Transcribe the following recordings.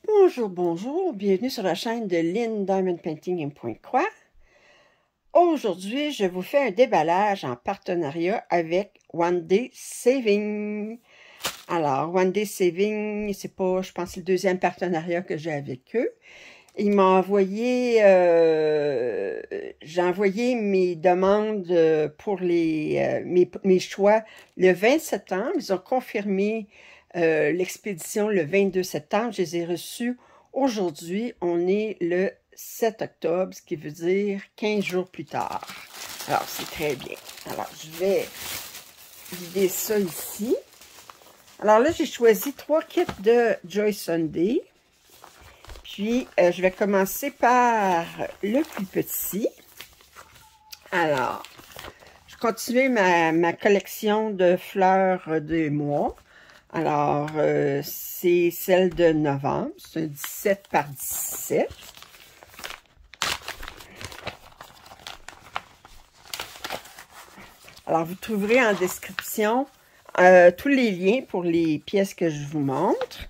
Bonjour, bonjour, bienvenue sur la chaîne de Lynn Diamond Painting and Point Croix. Aujourd'hui, je vous fais un déballage en partenariat avec One Day Saving. Alors, One Day Saving, c'est pas, je pense, le deuxième partenariat que j'ai avec eux. Ils m'ont envoyé, j'ai envoyé mes demandes pour mes choix le 20 septembre. Ils ont confirmé l'expédition le 22 septembre. Je les ai reçus aujourd'hui. On est le 7 octobre, ce qui veut dire 15 jours plus tard. Alors, c'est très bien. Alors, je vais vider ça ici. Alors là, j'ai choisi 3 kits de Joy Sunday. Puis, je vais commencer par le plus petit. Alors, je continue ma collection de fleurs de mois. Alors, c'est celle de novembre. C'est un 17 par 17. Alors, vous trouverez en description tous les liens pour les pièces que je vous montre.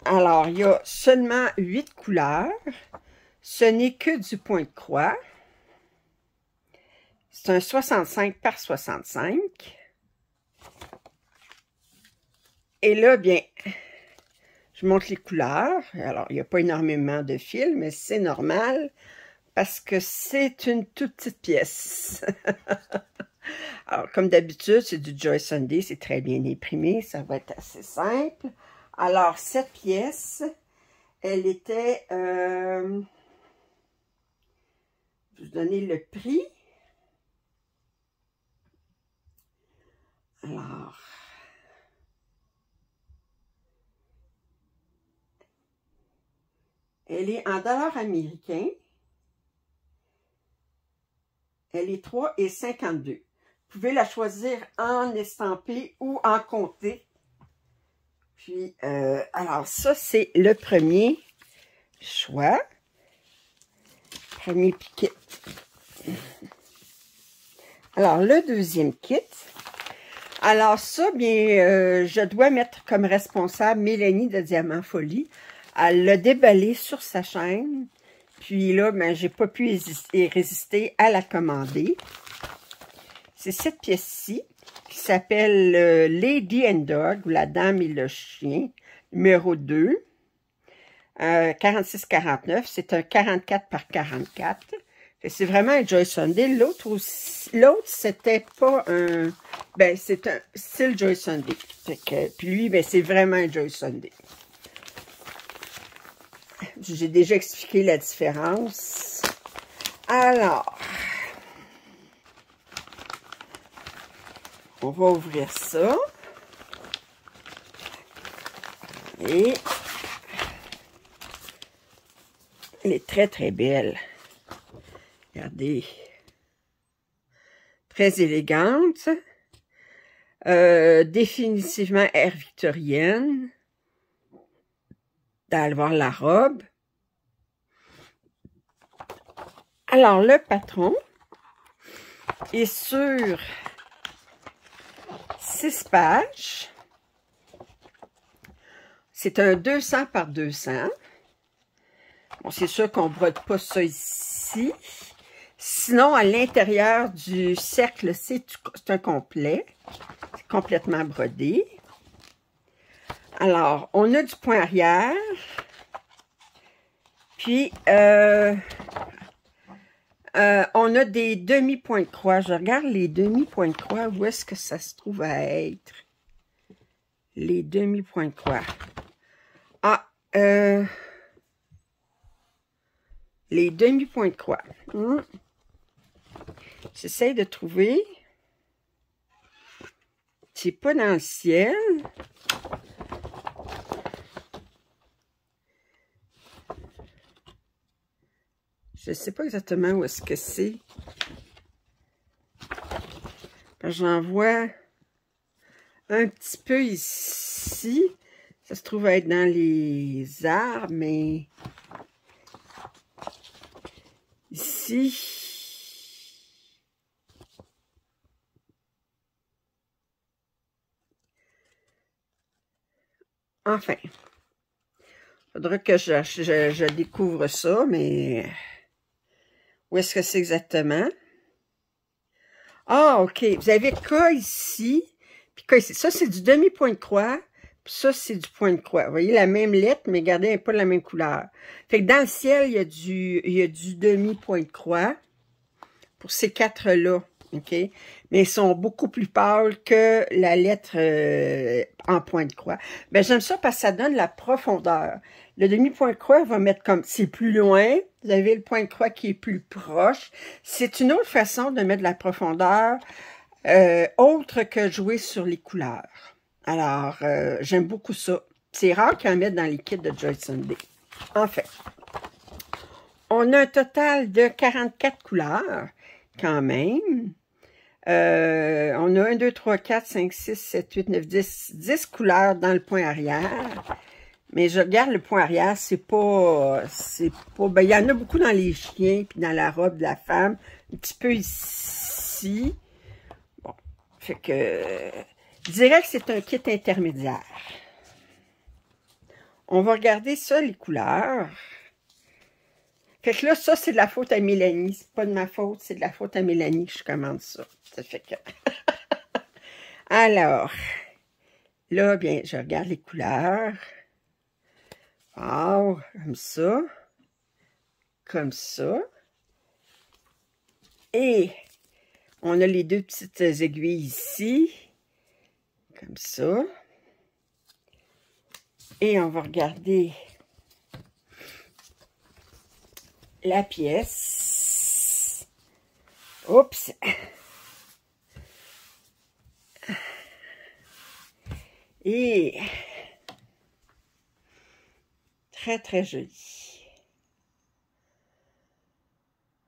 Alors, il y a seulement 8 couleurs. Ce n'est que du point de croix. C'est un 65 par 65. Et là, bien, je montre les couleurs. Alors, il n'y a pas énormément de fils, mais c'est normal parce que c'est une toute petite pièce. Alors, comme d'habitude, c'est du Joy Sunday. C'est très bien imprimé. Ça va être assez simple. Alors, cette pièce, elle était... je vais vous donner le prix. Alors... Elle est en dollars américains. Elle est 3,52. Vous pouvez la choisir en estampé ou en compté. Puis, alors ça, c'est le premier choix. Premier kit. Alors, le deuxième kit. Alors ça, bien, je dois mettre comme responsable Mélanie de Diamant Folie. Elle l'a déballé sur sa chaîne. Puis là, ben, j'ai pas pu résister à la commander. C'est cette pièce-ci qui s'appelle Lady and Dog, ou La Dame et le Chien, numéro 2. 46-49. C'est un 44 par 44. C'est vraiment un Joy Sunday. L'autre, c'était pas un... Ben, c'est un style Joy Sunday. Puis lui, ben, c'est vraiment un Joy Sunday. J'ai déjà expliqué la différence. Alors, on va ouvrir ça. Et elle est très, très belle. Regardez. Très élégante. Définitivement ère victorienne. D'aller voir la robe. Alors, le patron est sur 6 pages. C'est un 200 par 200. Bon, c'est sûr qu'on ne brode pas ça ici. Sinon, à l'intérieur du cercle, c'est un complet. C'est complètement brodé. Alors, on a du point arrière. Puis, on a des demi-points de croix. Je regarde les demi-points de croix. Où est-ce que ça se trouve à être? Les demi-points de croix. Ah, les demi-points de croix. J'essaie de trouver. C'est pas dans le ciel. Je ne sais pas exactement où est-ce que c'est. J'en vois un petit peu ici. Ça se trouve être dans les arbres, mais ici. Enfin, Faudra que je découvre ça, mais où est-ce que c'est exactement? Ah, OK. Vous avez K ici, puis K ici. Ça, c'est du demi-point de croix, puis ça, c'est du point de croix. Vous voyez la même lettre, mais regardez, elle n'est pas de la même couleur. Fait que dans le ciel, il y a du demi-point de croix pour ces quatre-là. OK? Mais ils sont beaucoup plus pâles que la lettre en point de croix. Ben, j'aime ça parce que ça donne la profondeur. Le demi-point de croix va mettre comme, c'est plus loin. Vous avez le point de croix qui est plus proche. C'est une autre façon de mettre de la profondeur, autre que jouer sur les couleurs. Alors, j'aime beaucoup ça. C'est rare qu'ils en mettent dans les kits de Joy Sunday. En fait, on a un total de 44 couleurs, quand même. On a 1, 2, 3, 4, 5, 6, 7, 8, 9, 10 couleurs dans le point arrière. Mais je regarde le point arrière, c'est pas, ben, il y en a beaucoup dans les chiens, puis dans la robe de la femme, un petit peu ici. Bon, fait que, je dirais que c'est un kit intermédiaire. On va regarder ça, les couleurs. Fait que là, ça, c'est de la faute à Mélanie. C'est pas de ma faute, c'est de la faute à Mélanie que je commande ça. Ça fait que... Alors, là, bien, je regarde les couleurs. Wow, comme ça. Comme ça. Et on a les deux petites aiguilles ici. Comme ça. Et on va regarder la pièce. Oups! Et très, très joli.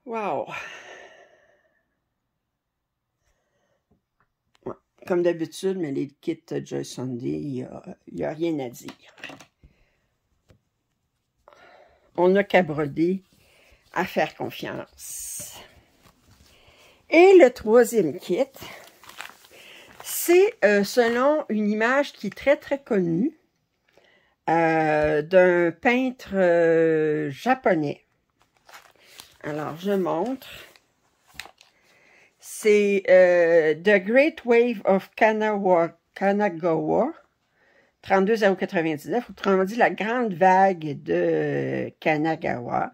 Wow! Ouais, comme d'habitude, mais les kits Joy Sunday, il n'y a rien à dire. On n'a qu'à broder, à faire confiance. Et le troisième kit, c'est selon une image qui est très, très connue d'un peintre japonais. Alors, je montre. C'est The Great Wave of Kanagawa, 32099, autrement dit, la grande vague de Kanagawa.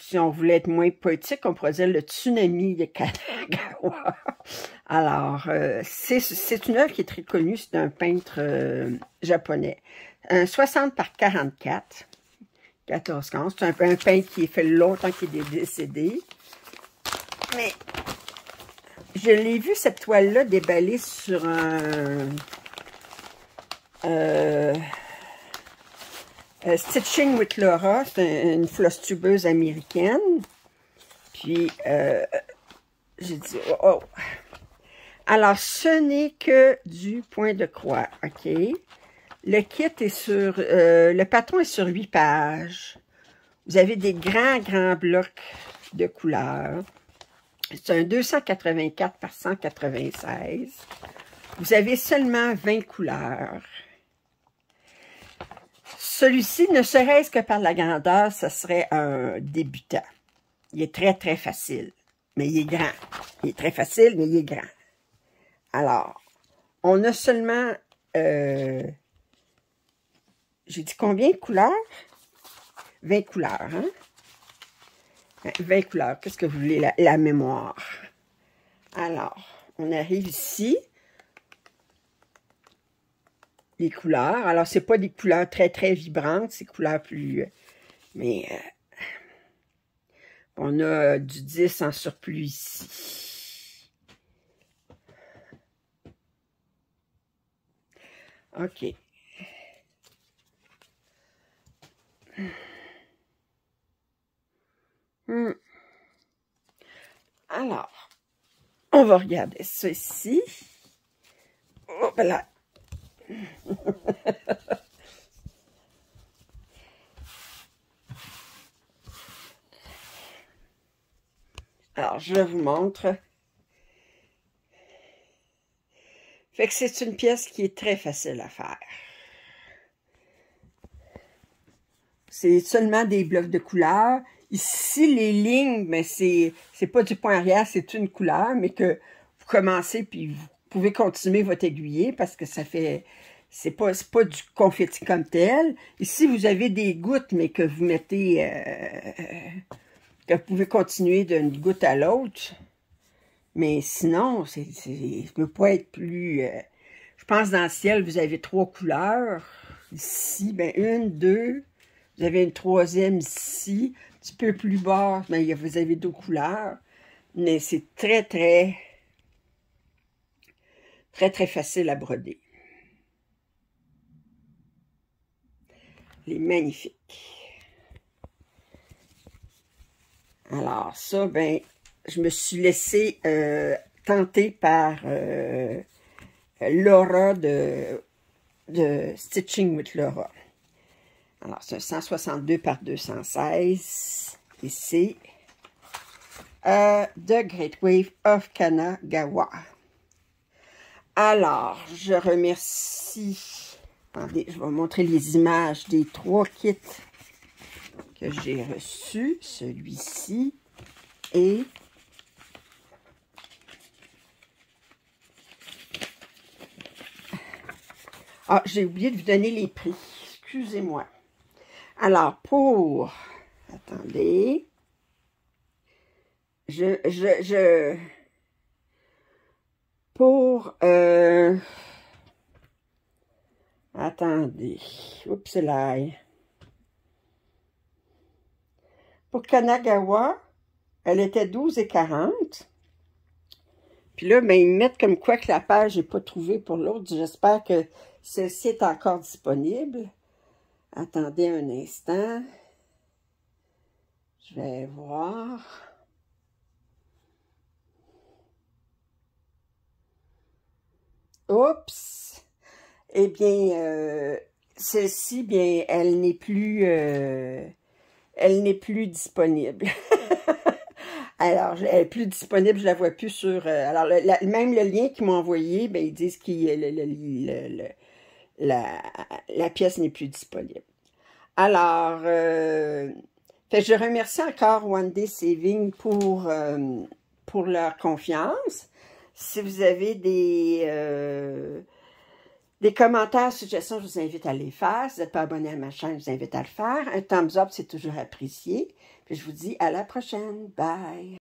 Si on voulait être moins poétique, on pourrait dire le tsunami de Kanagawa. Alors, c'est une œuvre qui est très connue, c'est un peintre japonais. 60 par 44, 14 cannes. C'est un peintre qui fait longtemps qu'il est décédé. Mais je l'ai vu, cette toile-là, déballée sur un... Stitching with Laura, c'est une flosse tubeuse américaine. Puis, j'ai dit, oh, oh. Alors, ce n'est que du point de croix, OK? Le kit est sur, le patron est sur 8 pages. Vous avez des grands, grands blocs de couleurs. C'est un 284 par 196. Vous avez seulement 20 couleurs. Celui-ci, ne serait-ce que par la grandeur, ce serait un débutant. Il est très, très facile, mais il est grand. Il est très facile, mais il est grand. Alors, on a seulement... j'ai dit combien de couleurs? 20 couleurs, hein? 20 couleurs. Qu'est-ce que vous voulez? La mémoire. Alors, on arrive ici. Les couleurs. Alors, c'est pas des couleurs très, très vibrantes. C'est couleurs plus... mais on a du 10 en surplus ici. OK. Alors, on va regarder ça ici. Oh, là. Alors, je vous montre. Fait que c'est une pièce qui est très facile à faire. C'est seulement des blocs de couleurs. Ici, les lignes, mais c'est pas du point arrière, c'est une couleur, mais que vous commencez, puis vous pouvez continuer votre aiguillé parce que ça fait... C'est pas du confetti comme tel. Ici, vous avez des gouttes, mais que vous mettez... que vous pouvez continuer d'une goutte à l'autre. Mais sinon, ça ne peut pas être plus... je pense dans le ciel, vous avez 3 couleurs. Ici, ben 1, 2. Vous avez une 3e ici. Un petit peu plus bas, ben, vous avez 2 couleurs. Mais c'est très, très, très, très facile à broder. Il est magnifique. Alors, ça, ben, je me suis laissée tenter par Laura de Stitching with Laura. Alors, c'est un 162 par 216. Et c'est The Great Wave of Kanagawa. Alors, je remercie... Attendez, je vais vous montrer les images des 3 kits que j'ai reçus. Celui-ci et... Ah, j'ai oublié de vous donner les prix. Excusez-moi. Alors, pour... Attendez. Pour... Attendez. Oups, c'est là. Pour Kanagawa, elle était 12,40. Puis là, ben, ils mettent comme quoi que la page n'est pas trouvée pour l'autre. J'espère que celle-ci est encore disponible. Attendez un instant. Je vais voir. Oups! Eh bien, celle-ci, bien, elle n'est plus disponible. Alors, elle n'est plus disponible, je la vois plus sur... alors, même le lien qu'ils m'ont envoyé, ben, ils disent que la pièce n'est plus disponible. Alors, je remercie encore One Day Saving pour leur confiance. Si vous avez des commentaires, suggestions, je vous invite à les faire. Si vous n'êtes pas abonné à ma chaîne, je vous invite à le faire. Un thumbs up, c'est toujours apprécié. Puis je vous dis à la prochaine. Bye!